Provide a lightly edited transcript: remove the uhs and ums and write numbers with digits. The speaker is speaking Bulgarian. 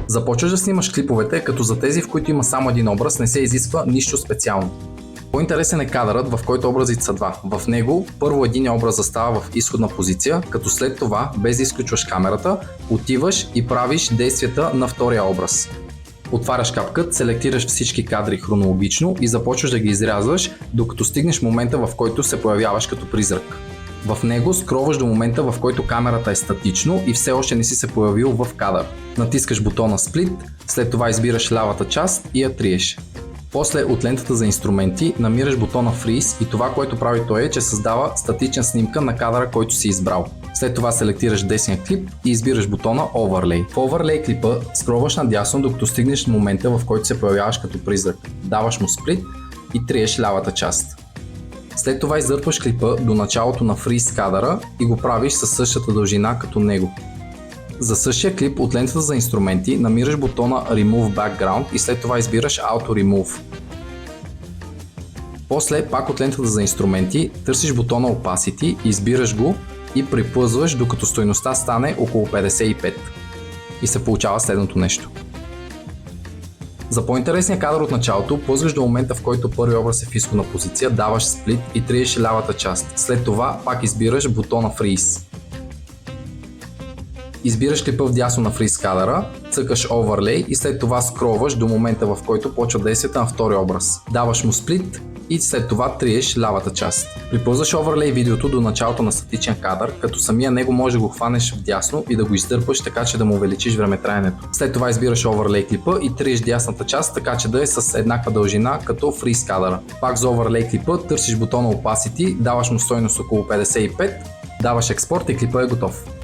Започваш да снимаш клиповете, като за тези, в които има само един образ, не се изисква нищо специално. По-интересен е кадърът, в който образите са два. В него първо един образ застава в изходна позиция, като след това, без да изключваш камерата, отиваш и правиш действията на втория образ. Отваряш капкът, селектираш всички кадри хронологично и започваш да ги изрязваш, докато стигнеш момента, в който се появяваш като призрак. В него скроваш до момента, в който камерата е статично и все още не си се появил в кадър. Натискаш бутона Split, след това избираш лявата част и я триеш. После от лентата за инструменти намираш бутона Freeze и това, което прави той е, че създава статична снимка на кадъра, който си избрал. След това селектираш десния клип и избираш бутона Overlay. В Overlay клипа скроваш надясно, докато стигнеш момента, в който се появяваш като призрак. Даваш му Split и триеш лявата част. След това издърпваш клипа до началото на Freeze кадъра и го правиш със същата дължина като него. За същия клип от лентата за инструменти намираш бутона Remove Background и след това избираш Auto Remove. После пак от лентата за инструменти търсиш бутона Opacity, избираш го и приплъзваш, докато стойността стане около 55. И се получава следното нещо. За по-интересния кадър от началото, плъзваш до момента, в който първи образ е в изходна позиция, даваш Split и триеш лявата част. След това пак избираш бутона Freeze. Избираш клипа вдясно на Freeze кадъра, цъкаш Overlay и след това скролваш до момента, в който почва действията на втория образ. Даваш му Split и след това триеш лявата част. Приплъзваш Overlay видеото до началото на статичен кадър, като самия него може да го хванеш вдясно и да го издърпаш, така че да му увеличиш времетраенето. След това избираш Overlay клипа и триеш дясната част, така че да е с еднаква дължина като Freeze кадъра. Пак за Overlay клипа търсиш бутона Opacity, даваш му стойност около 55, даваш експорт и клипа е готов.